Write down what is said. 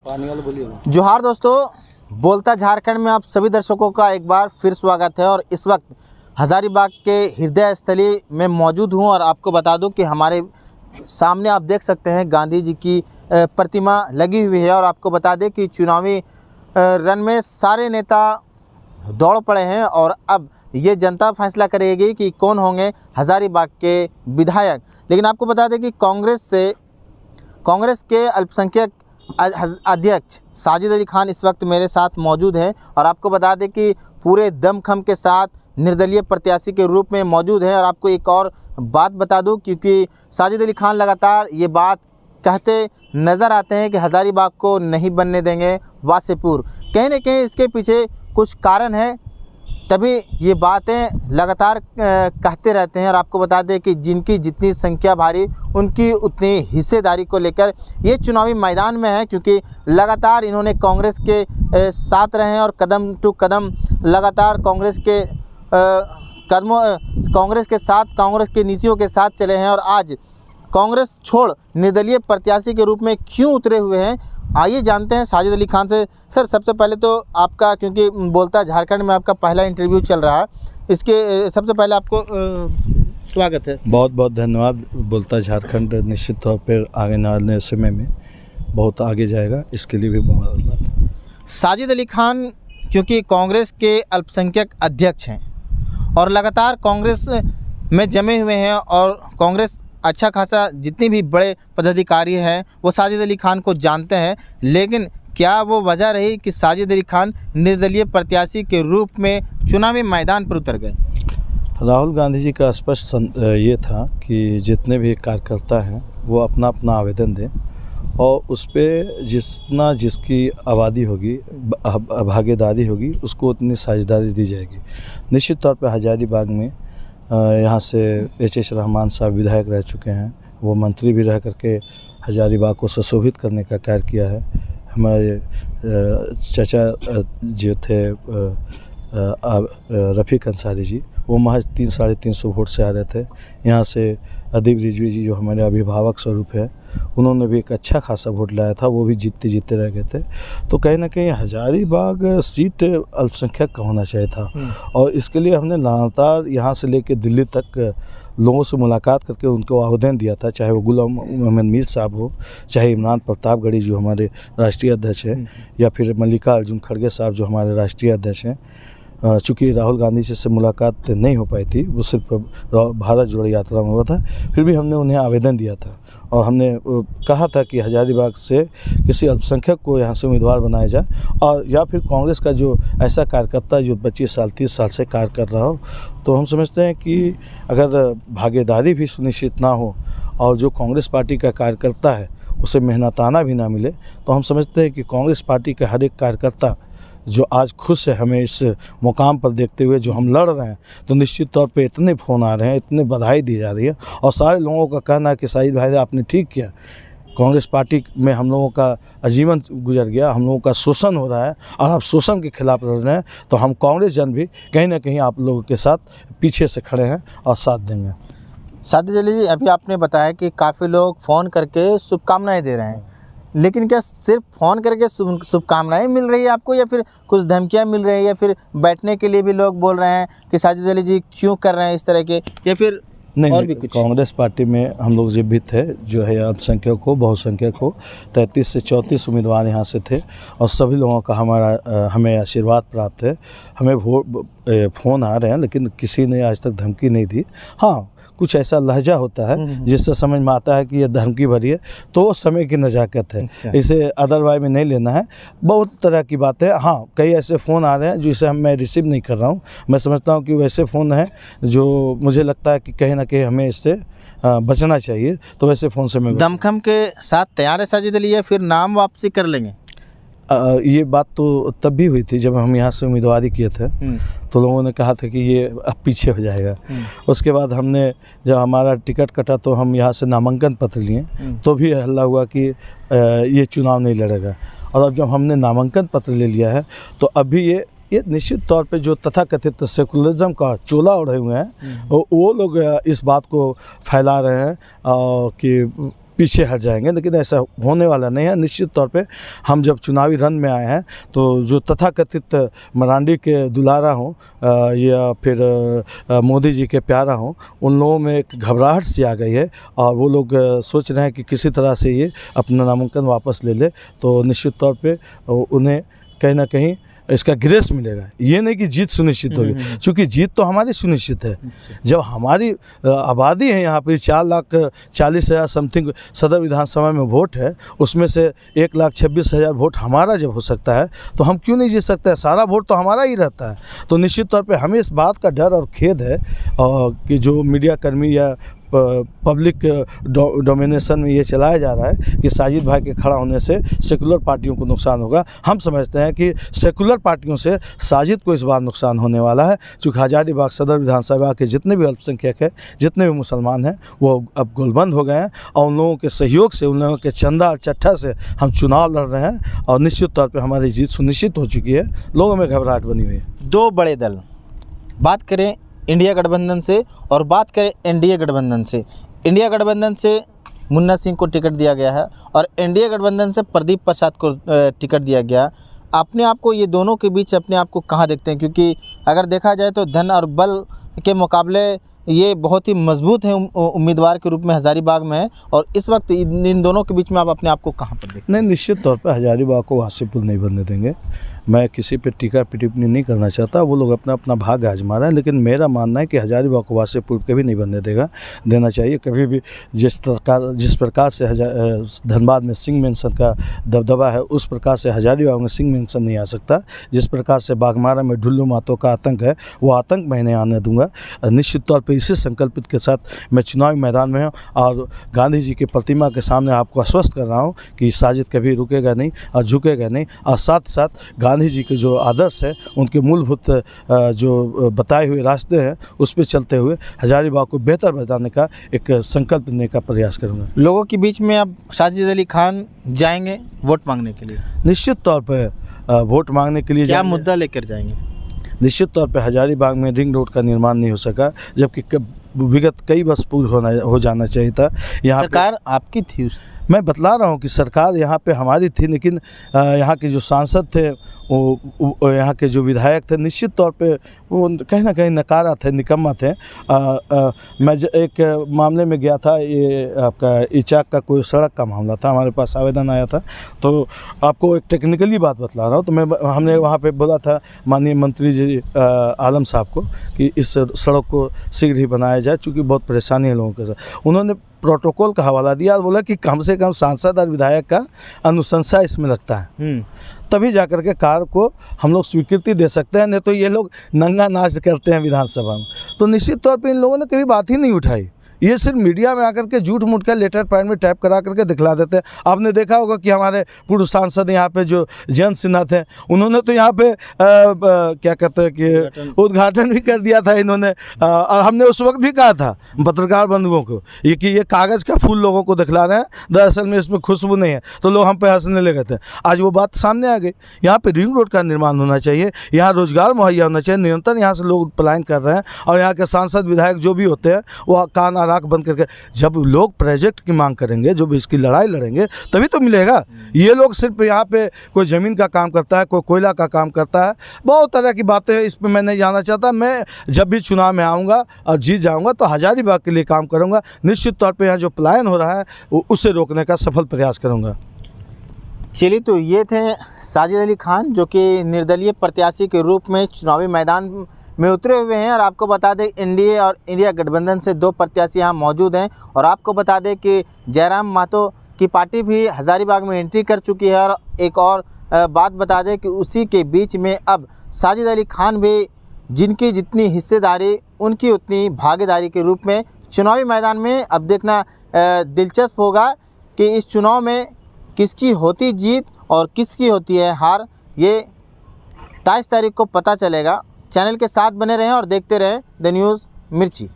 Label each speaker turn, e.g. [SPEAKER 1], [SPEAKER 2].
[SPEAKER 1] जोहार दोस्तों, बोलता झारखंड में आप सभी दर्शकों का एक बार फिर स्वागत है। और इस वक्त हज़ारीबाग के हृदय स्थली में मौजूद हूं और आपको बता दूं कि हमारे सामने आप देख सकते हैं गांधी जी की प्रतिमा लगी हुई है। और आपको बता दें कि चुनावी रन में सारे नेता दौड़ पड़े हैं और अब ये जनता फैसला करेगी कि कौन होंगे हज़ारीबाग के विधायक। लेकिन आपको बता दें कि कांग्रेस के अल्पसंख्यक अध्यक्ष साजिद अली खान इस वक्त मेरे साथ मौजूद हैं। और आपको बता दें कि पूरे दमखम के साथ निर्दलीय प्रत्याशी के रूप में मौजूद हैं। और आपको एक और बात बता दूं, क्योंकि साजिद अली खान लगातार ये बात कहते नज़र आते हैं कि हज़ारीबाग को नहीं बनने देंगे वासेपुर। कहीं ना कहीं इसके पीछे कुछ कारण है, तभी ये बातें लगातार कहते रहते हैं। और आपको बता दें कि जिनकी जितनी संख्या भारी उनकी उतनी हिस्सेदारी को लेकर ये चुनावी मैदान में है, क्योंकि लगातार इन्होंने कांग्रेस के साथ रहे हैं और कदम टू कदम लगातार कांग्रेस के साथ कांग्रेस की नीतियों के साथ चले हैं। और आज कांग्रेस छोड़ निर्दलीय प्रत्याशी के रूप में क्यों उतरे हुए हैं, आइए जानते हैं साजिद अली खान से। सर, सबसे पहले तो आपका, क्योंकि बोलता झारखंड में आपका पहला इंटरव्यू चल रहा है, इसके सबसे पहले आपको स्वागत है।
[SPEAKER 2] बहुत बहुत धन्यवाद। बोलता झारखंड निश्चित तौर पर आगे आने समय में बहुत आगे जाएगा, इसके लिए भी बहुत धन्यवाद।
[SPEAKER 1] साजिद अली खान क्योंकि कांग्रेस के अल्पसंख्यक अध्यक्ष हैं और लगातार कांग्रेस में जमे हुए हैं और कांग्रेस अच्छा खासा जितनी भी बड़े पदाधिकारी हैं वो साजिद अली खान को जानते हैं। लेकिन क्या वो वजह रही कि साजिद अली खान निर्दलीय प्रत्याशी के रूप में चुनावी मैदान पर उतर गए?
[SPEAKER 2] राहुल गांधी जी का स्पष्ट ये था कि जितने भी कार्यकर्ता हैं वो अपना अपना आवेदन दें और उस पर जिसकी आबादी होगी, भागीदारी होगी, उसको उतनी साझेदारी दी जाएगी। निश्चित तौर पर हज़ारीबाग में यहाँ से एच रहमान साहब विधायक रह चुके हैं, वो मंत्री भी रह करके हज़ारीबाग को सुशोभित करने का कार्य किया है। हमारे चाचा जो थे रफ़ीक अंसारी जी, वो महज 300-350 वोट से आ रहे थे। यहाँ से अदीब रिजवी जी जो हमारे अभिभावक स्वरूप हैं, उन्होंने भी एक अच्छा खासा वोट लाया था, वो भी जीतते रह गए थे। तो कहीं ना कहीं हज़ारीबाग सीट अल्पसंख्यक का होना चाहिए था। और इसके लिए हमने लगातार यहाँ से लेकर दिल्ली तक लोगों से मुलाकात करके उनको आवेदन दिया था, चाहे वो गुलाम मोहम्मद मीर साहब हो, चाहे इमरान प्रतापगढ़ी जो हमारे राष्ट्रीय अध्यक्ष हैं, या फिर मल्लिकार्जुन खड़गे साहब जो हमारे राष्ट्रीय अध्यक्ष हैं। चूँकि राहुल गांधी से मुलाकात नहीं हो पाई थी, वो सिर्फ भारत जोड़ो यात्रा में हुआ था, फिर भी हमने उन्हें आवेदन दिया था और हमने कहा था कि हज़ारीबाग से किसी अल्पसंख्यक को यहाँ से उम्मीदवार बनाया जाए, और या फिर कांग्रेस का जो ऐसा कार्यकर्ता जो 25 साल 30 साल से कार्य कर रहा हो। तो हम समझते हैं कि अगर भागीदारी भी सुनिश्चित ना हो और जो कांग्रेस पार्टी का कार्यकर्ता है उसे मेहनताना भी ना मिले, तो हम समझते हैं कि कांग्रेस पार्टी का हर एक कार्यकर्ता जो आज खुश है हमें इस मुकाम पर देखते हुए जो हम लड़ रहे हैं, तो निश्चित तौर पे इतने फ़ोन आ रहे हैं, इतने बधाई दी जा रही है और सारे लोगों का कहना है कि साजिद भाई आपने ठीक किया। कांग्रेस पार्टी में हम लोगों का आजीवन गुजर गया, हम लोगों का शोषण हो रहा है और आप शोषण के खिलाफ लड़ रहे हैं, तो हम कांग्रेस जन भी कहीं ना कहीं आप लोगों के साथ पीछे से खड़े हैं और साथ देंगे।
[SPEAKER 1] साजिद अली जी, अभी आपने बताया कि काफ़ी लोग फ़ोन करके शुभकामनाएँ दे रहे हैं, लेकिन क्या सिर्फ फ़ोन करके शुभकामनाएँ मिल रही है आपको, या फिर कुछ धमकियाँ मिल रही है, या फिर बैठने के लिए भी लोग बोल रहे हैं कि साजिद अली जी क्यों कर रहे हैं इस तरह के, या फिर
[SPEAKER 2] नहीं,
[SPEAKER 1] और भी कुछ?
[SPEAKER 2] कांग्रेस पार्टी में हम लोग जब भी थे, जो है अल्पसंख्यक हो बहुसंख्यक हो, 33 से 34 उम्मीदवार यहाँ से थे और सभी लोगों का हमें आशीर्वाद प्राप्त है। हमें फ़ोन आ रहे हैं, लेकिन किसी ने आज तक धमकी नहीं दी। हाँ, कुछ ऐसा लहजा होता है जिससे समझ में आता है कि ये धमकी भरी है, तो समय की नज़ाकत है।
[SPEAKER 1] अच्छा।
[SPEAKER 2] इसे अदरवाइज में नहीं लेना है। बहुत तरह की बातें, हाँ, कई ऐसे फ़ोन आ रहे हैं जिसे मैं रिसीव नहीं कर रहा हूँ। मैं समझता हूँ कि वैसे फ़ोन हैं जो मुझे लगता है कि कहीं ना कहीं हमें इससे बचना चाहिए, तो वैसे फ़ोन से मैं
[SPEAKER 1] दमखम के साथ तैयार है साजिद अली, या फिर नाम वापसी कर लेंगे?
[SPEAKER 2] ये बात तो तब भी हुई थी जब हम यहाँ से उम्मीदवारी किए थे, तो लोगों ने कहा था कि ये अब पीछे हो जाएगा। उसके बाद हमने जब हमारा टिकट कटा तो हम यहाँ से नामांकन पत्र लिए, तो भी हल्ला हुआ कि ये चुनाव नहीं लड़ेगा। और अब जब हमने नामांकन पत्र ले लिया है, तो अभी ये निश्चित तौर पे जो तथाकथित सेकुलरिज्म का चोला ओढ़े हुए हैं वो लोग इस बात को फैला रहे हैं कि पीछे हट जाएंगे, लेकिन ऐसा होने वाला नहीं है। निश्चित तौर पे हम जब चुनावी रन में आए हैं तो जो तथाकथित मरांडी के दुलारा हों या फिर मोदी जी के प्यारा हों, उन लोगों में एक घबराहट सी आ गई है और वो लोग सोच रहे हैं कि किसी तरह से ये अपना नामांकन वापस ले ले। तो निश्चित तौर पे उन्हें कहीं ना कहीं इसका ग्रेस मिलेगा। ये नहीं कि जीत सुनिश्चित होगी, क्योंकि जीत तो हमारी सुनिश्चित है। जब हमारी आबादी है यहाँ पे 4,40,000 समथिंग सदर विधानसभा में वोट है, उसमें से 1,26,000 वोट हमारा जब हो सकता है तो हम क्यों नहीं जीत सकते हैं? सारा वोट तो हमारा ही रहता है। तो निश्चित तौर पे हमें इस बात का डर और खेद है कि जो मीडिया कर्मी या पब्लिक डोमिनेशन में ये चलाया जा रहा है कि साजिद भाई के खड़ा होने से सेकुलर पार्टियों को नुकसान होगा। हम समझते हैं कि सेकुलर पार्टियों से साजिद को इस बार नुकसान होने वाला है, क्योंकि हजारीबाग सदर विधानसभा के जितने भी अल्पसंख्यक हैं, जितने भी मुसलमान हैं, वो अब गोलबंद हो गए हैं और उन लोगों के सहयोग से, उन लोगों के चंदा और चट्ठा से हम चुनाव लड़ रहे हैं और निश्चित तौर पर हमारी जीत सुनिश्चित हो चुकी है। लोगों में घबराहट बनी हुई है।
[SPEAKER 1] दो बड़े दल, बात करें इंडिया गठबंधन से और बात करें एनडीए गठबंधन से। इंडिया गठबंधन से मुन्ना सिंह को टिकट दिया गया है और एनडीए गठबंधन से प्रदीप प्रसाद को टिकट दिया गया। अपने आप को, ये दोनों के बीच अपने आप को कहाँ देखते हैं? क्योंकि अगर देखा जाए तो धन और बल के मुकाबले ये बहुत ही मजबूत है उम्मीदवार के रूप में हजारीबाग में है, और इस वक्त इन दोनों के बीच में आप अपने आप को कहाँ पर देखते हैं?
[SPEAKER 2] नहीं, निश्चित तौर पर हजारीबाग को वासीपुर नहीं बनने देंगे। मैं किसी पे टीका टिप्पणी नहीं करना चाहता, वो लोग अपना अपना भाग्य आजमा रहे हैं, लेकिन मेरा मानना है कि हजारीबाग को वासीपुर कभी नहीं बनने देना चाहिए। कभी भी जिस प्रकार से धनबाद में सिंह मेंशन का दबदबा है, उस प्रकार से हजारीबाग में सिंह मेंशन नहीं आ सकता। जिस प्रकार से बाघमारा में ढुल्लू मातों का आतंक है, वो आतंक मैं नहीं आने दूंगा। निश्चित तौर पर इसी संकल्पित के साथ मैं चुनावी मैदान में हूँ और गांधी जी की प्रतिमा के सामने आपको आश्वस्त कर रहा हूँ कि साजिद कभी रुकेगा नहीं और झुकेगा नहीं, और साथ साथ गांधी जी के जो आदर्श है, उनके मूलभूत जो बताए हुए रास्ते हैं, उस पर चलते हुए हजारीबाग को बेहतर बनाने का एक संकल्प लेने का प्रयास करूँगा।
[SPEAKER 1] लोगों के बीच में अब साजिद अली खान जाएंगे वोट मांगने के लिए?
[SPEAKER 2] निश्चित तौर पर वोट मांगने के लिए
[SPEAKER 1] क्या मुद्दा लेकर जाएंगे?
[SPEAKER 2] निश्चित तौर पर हजारीबाग में रिंग रोड का निर्माण नहीं हो सका, जबकि विगत कई वर्ष पूर्व हो जाना चाहिए था। यहाँ
[SPEAKER 1] सरकार आपकी थी
[SPEAKER 2] मैं बतला रहा हूँ कि सरकार यहाँ पे हमारी थी, लेकिन यहाँ के जो सांसद थे, वो यहाँ के जो विधायक थे, निश्चित तौर पे वो कहीं ना कहीं नकारा थे, निकम्मा थे। मैं एक मामले में गया था, ये आपका इचाक का कोई सड़क का मामला था, हमारे पास आवेदन आया था। तो आपको एक टेक्निकली बात बतला रहा हूँ। तो हमने वहाँ पे बोला था माननीय मंत्री जी आलम साहब को कि इस सड़क को शीघ्र ही बनाया जाए, चूँकि बहुत परेशानी है लोगों के साथ। उन्होंने प्रोटोकॉल का हवाला दिया और बोला कि कम से कम सांसद और विधायक का अनुशंसा इसमें लगता है, तभी जाकर के कार्य को हम लोग स्वीकृति दे सकते हैं, नहीं तो ये लोग नंगा नाच करते हैं विधानसभा में। तो निश्चित तौर पे इन लोगों ने कभी बात ही नहीं उठाई। ये सिर्फ मीडिया में आकर के झूठ मूठ का लेटर पैड में टाइप करा करके दिखला देते हैं। आपने देखा होगा कि हमारे पूर्व सांसद यहाँ पे जो जयंत सिन्हा थे, उन्होंने तो यहाँ पे क्या कहते हैं कि उद्घाटन भी कर दिया था इन्होंने। और हमने उस वक्त भी कहा था पत्रकार बंधुओं को कि ये कागज़ का फूल लोगों को दिखला रहे हैं, दरअसल में इसमें खुशबू नहीं है। तो लोग हम पे हंसने लगे थे। आज वो बात सामने आ गई। यहाँ पे रिंग रोड का निर्माण होना चाहिए, यहाँ रोजगार मुहैया होना चाहिए। निरंतर यहाँ से लोग पलायन कर रहे हैं और यहाँ के सांसद विधायक जो भी होते हैं वो कान आँख बंद करके, जब लोग प्रोजेक्ट की मांग करेंगे, जब इसकी लड़ाई लड़ेंगे, तभी तो मिलेगा। ये लोग सिर्फ यहाँ पे कोई ज़मीन का काम करता है, कोई कोयला का काम करता है, बहुत तरह की बातें हैं। इस पर मैं नहीं जाना चाहता। मैं जब भी चुनाव में आऊँगा और जीत जाऊँगा तो हजारीबाग के लिए काम करूँगा। निश्चित तौर पर यहाँ जो पलायन हो रहा है उसे रोकने का सफल प्रयास करूँगा।
[SPEAKER 1] चलिए, तो ये थे साजिद अली खान, जो कि निर्दलीय प्रत्याशी के रूप में चुनावी मैदान में उतरे हुए हैं। और आपको बता दें एनडीए और इंडिया गठबंधन से 2 प्रत्याशी यहाँ मौजूद हैं। और आपको बता दें कि जयराम मातो की पार्टी भी हजारीबाग में एंट्री कर चुकी है। और एक और बात बता दें कि उसी के बीच में अब साजिद अली खान भी, जिनकी जितनी हिस्सेदारी उनकी उतनी भागीदारी के रूप में चुनावी मैदान में अब देखना दिलचस्प होगा कि इस चुनाव में किसकी होती जीत और किसकी होती है हार। ये 23 तारीख को पता चलेगा। चैनल के साथ बने रहें और देखते रहें द न्यूज़ मिर्ची।